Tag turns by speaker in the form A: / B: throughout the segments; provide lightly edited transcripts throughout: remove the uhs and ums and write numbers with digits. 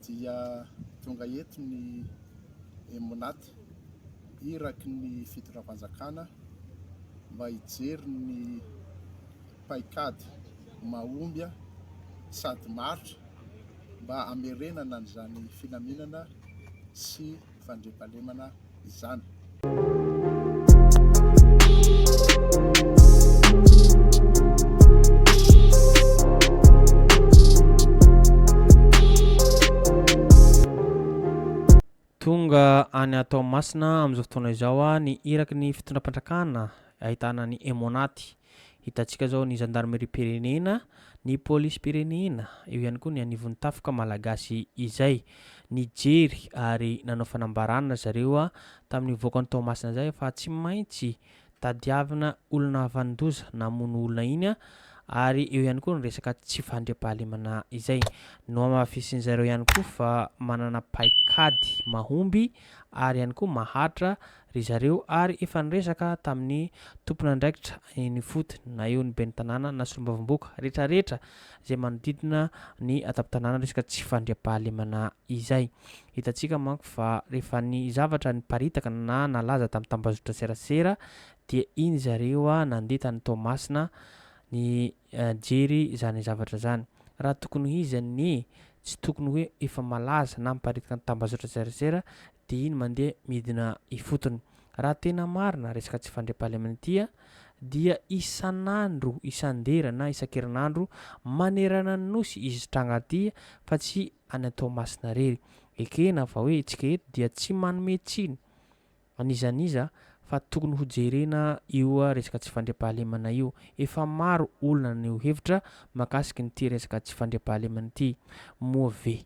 A: dia tonga eto ny Emonaty iraky ny fitondram-panjakana mba hijery ny paikady maombia sady marotra mba amerenana an'izany filaminana sy fandriampahalemana izany.
B: Tonga any Toamasina amin'izao fotoana izao ny iraky ny fitondram-panjakana ahitana ny Emonaty. Hitantsika zao ny gendarmerie pirenena, ny police pirenena, eo ihany koa ny anivon'ny tafika malagasy izay nijery ary nanao fanambarana zareo tamin'ny voakan'ny Toamasina zay fa tsy maintsy tadiavina olona vandoza namono olona iny ary eo ihany koa ny resaka tsy fandriampahalemana izay no amafisin'zareo ihany koa fa manana paikady mahomby ary ihany koa maharitra ry zareo ary efa niresaka tamin'ny tompon'andraikitra ny fotony na eo ny ben'ny tanàna na solombavamboaka rehetrarehetra zay manodidina ny atapon-tanàna resaka tsy fandriampahalemana izay. Hitantsika manko fa rehefa ny zavatra niparitaka na nalaza tamin'ny tambazotra serasera dia iny zareo nandeha tany Toamasina ny jery zany zavatra zany. Raha tokony izany tsy tokony hoe efa malaza na miparitaka ny tambazotra serasera dia iny mandeha midina ifotony. Raha tena marina resaka tsy fandriampahalemana ity dia isan'andro, isan-dera na isan-kerinandro manerana ny nosy izy tranga aty fa tsy any Toamasina rery. Ekena fa hoe tsika eto dia tsy manome tsiny anizaniza fa tokony ho jerena io resaka tsy fandriampahalemana io. Efa maro olona no hevitra mahakasiky n'ity resaka tsy fandriampahalemana ity. Moa ve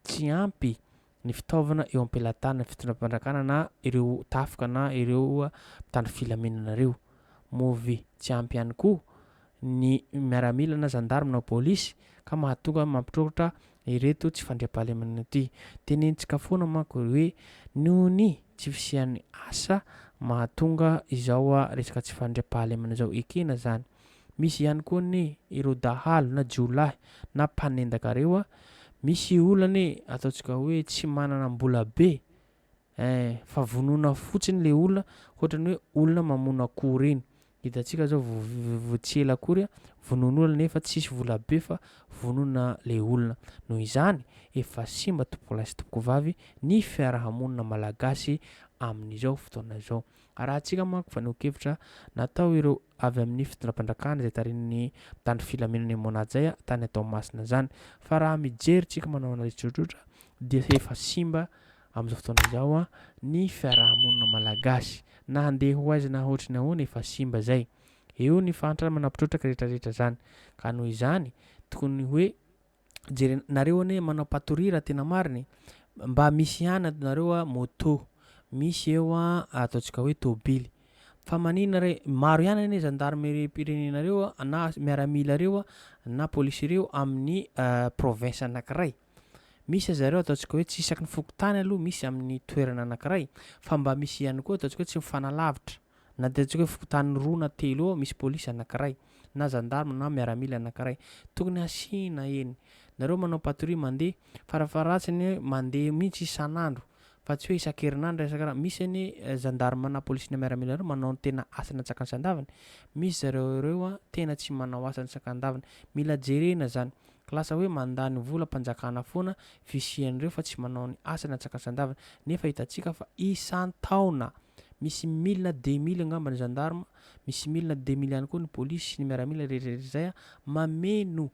B: tsy ampy ny fitaovana eo am-pelantanana fitondram-panjakana na ireo tafika na ireo mpitandro filaminana reo? Moa ve tsy ampy ihany koa ny miaramila na gendarme na polisy ka mahatonga mampitrotra ireto tsy fandriampahalemana ity? Tenenitsika foana manko hoe nohony tsy fisian'ny asa mahatonga izao resaka tsy fandriampahalemana izao. Ekena zany. Misy ihany koa ny ireo dahalo na jiolahy na mpanendaka reo misy olana ataontsika hoe tsy manana mbola be fa vonona fotsiny le olona ohatrany hoe olona mamono akoho reny. Hitantsika zao voatsela akory vonon'olona nefa tsisy vola be fa vonona le olona. Noho izany efa simba tompoko lahy sy tompoko vavy ny fiarahamonina malagasy amin'izao fotoana izao. Arahantsika manko fa nokevitra natao ireo avy amin'ny fitondram-panjakana zay tarin'ny mpitandro filaminana Emonaty zay tany Toamasina zany. Fa raha mijery tsika manao an'ilay tsotsotra dia efa simba amin'izao fotoana izao ny fiarahamonina malagasy na handeha ho aiza na ohatrany ahoana efa simba zay. Eo ny fantatra manampitrotraka rehetrarehetra zany. Ka noho izany tokony hoe jerenareo manao patoria raha tena mariny mba misy ihany nareo moto, misy eo ataontsika hoe tôbily. Fa manina re maro ihany ane gendarmerie pirenena reo na miaramila reo na polisy reo amin'ny province anankiray. Misy zareo ataontsika hoe tsy isaky ny fokotany aloha misy amin'ny toerana anankiray fa mba misy ihany koa ataontsika hoe tsy mifanalavitra na ataontsika hoe fokotany 2 na 3 misy polisy anankiray na gendarme na miaramila anankiray. Tokony asina eny nareo manao patoria mandeha farafaratsiny mandeha mihitsy isan'andro fa tsy hoe isan-kerinandro resaka. Misy any gendarme na polisy na miaramila reo manao tena asany tsakany sandavany. Misy zareo reo tena tsy manao asany sakandavany. Mila jerena zany. Lasa hoe mandany vola mpanjakana foana fisian'ireo fa tsy manao ny asany tsakany sandavany. Nefa hitantsika fa isan-taona misy 1000 na 2000 angamba ny gendarme, misy 1000 na 2000 ihany koa ny polisy sy ny miaramila rehetrarehetra zay mameno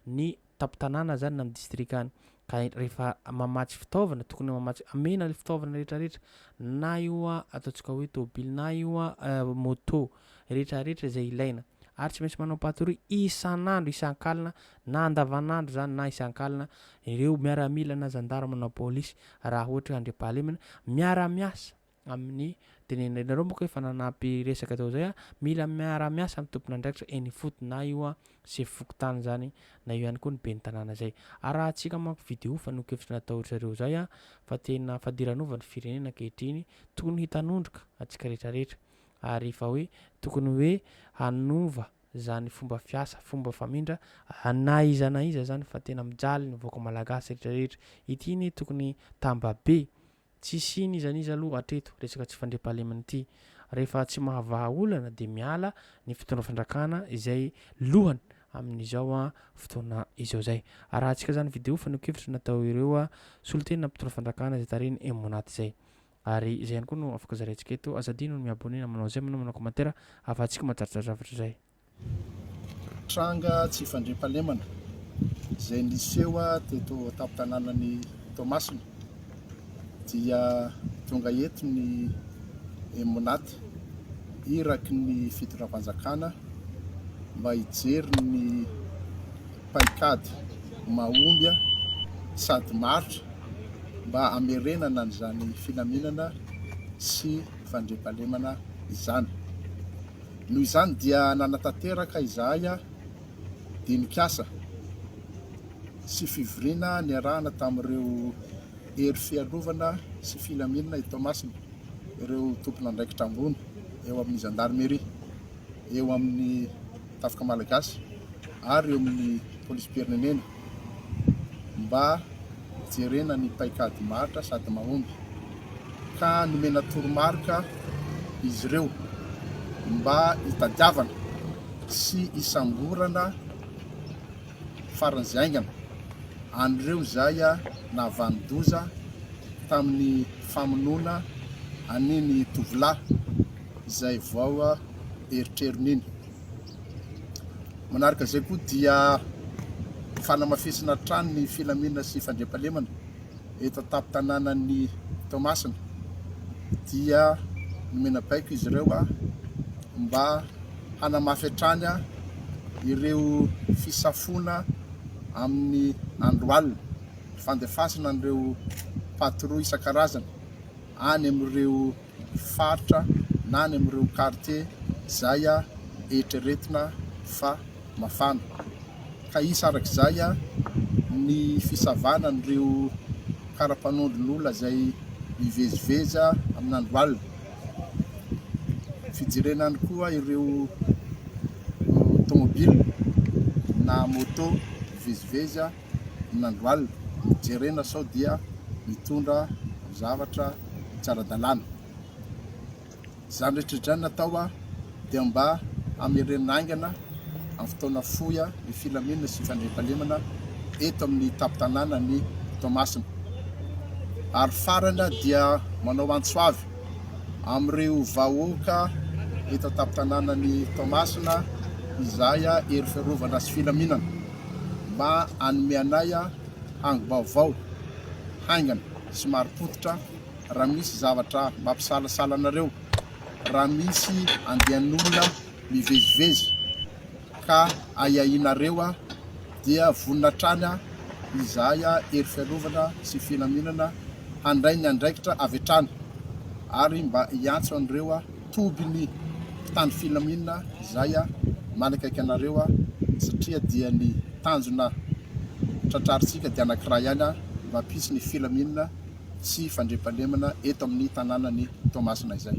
B: ny tampon-tanàna zany na amin'ny district any. Ka rehefa mamatsy fitaovana tokony mamatsy amena ny fitaovana rehetrarehetra na io ataontsika hoe tôbily na io moto rehetrarehetra zay ilaina ary tsy maintsy manao patoria isan'andro isan-kalina na andavanandro zany na isan-kalina ireo miaramila na gendarme na polisy raha ohatra hoe andriampahalemana miara-miasa amin'ny tenenareo moa efa nanampy resaka tao zay mila miara-miasa amin'ny tompon'andraikitra eny fotony na io se fokotany zany na io ihany koa ny ben'ny tanàna zay. Arahantsika manko video fa nokevitra natao zareo zay fa tena fadiranova ny firenena ankehitriny tokony hitanondroka antsika rehetrarehetra ary fa hoe tokony hoe hanova zany fomba fiasa fomba famindra na iza zany fa tena mijaly ny voaka malagasy rehetrarehetra ity ny tokony tambabe tsy siny izaniza aloha atreto resaka tsy fandriampahalemana ity rehefa tsy mahavaha olana de miala ny fitondra fandrakana izay lohany amin'izao fotoana izao zay raha antsika zany video fanokevitra natao ireo solotena mpitondra fandrakana zay tariny emonat zay ary izay ihany koa no afaka zarentsika eto azadino ny abone manao zay manao commentaire afahantsika mahatratra zavatra zay
A: tranga tsy fandriampahalemana zay niseho teto tampon-tanànan'ny Toamasina dia tonga eto ny emonat iraky ny fitondram-panjakana mba hijery ny paikady mahomby sady maritra mba amerenana an'izany filaminana sy fandriampahalemana izany. Noho izany dia nanatanteraka izahay dinikasa sy fivoriana niarahana tamin'ireo hery fiarovana sy filaminana eto Toamasina, ireo tompona andraikitra ambony eo amin'ny gendarmerie, eo amin'ny tafika malagasy ary eo amin'ny polisym-pirenena mba jerena ny paikady maritra sady mahomby ka nomena toromarika izy ireo mba hitadiavana sy isangorana faran'izay aingana an'ireo zay navandoza tamin'ny famonoana aniny tovolahy izay vao eritreroniny. Manaraka zay koa dia fanamafisana trano ny filaminana sy fandriampahalemana eto tampon-tanànan'ny Toamasina dia nomena-baiko izy ireo mba hanamafy hatrany ireo fisafona amin'ny andro alina, fandefasana an'ireo patrouille isan-karazany any amin'ireo faritra na any amin'ireo quartier zay eritreretina fa mafana. Ka isa arak'izay ny fisavana an'ireo karapanondron'olona zay mivezivezy amin'andro alina. Fijerenany koa ireo tomobile na moto mivezivezy amin'andro alina, mijerena sao dia mitondra zavatra tsara-dalàna. Zany rehetra zany natao dia mba amerenana aingana amin'ny fotoana fohy ny filaminana sy fandriampahalemana eto amin'ny tampon-tanànan'ny Toamasina. Ary farany dia manao antsoavy amin'ireo vahoaka eto tampon-tanànan'ny Toamasina izay hery fiarovana sy filaminana mba anomeanay hango-baovao haingana sy mari-potitra raha misy zavatra mampisalasala anareo, raha misy andehan'olona mivezivezy ka ayahinareo dia vonona trany izay hery fiarovana sy filaminana handray ny andraikitra avy hatrany ary mba hiantso an'ireo tobiny mpitandro filaminana izay manakaiky anareo satria dia ny tanjona tratrarintsika dia anankiray ihany mba hampisy ny filaminana sy fandriampahalemana eto amin'ny tanànan'ny Toamasina izay.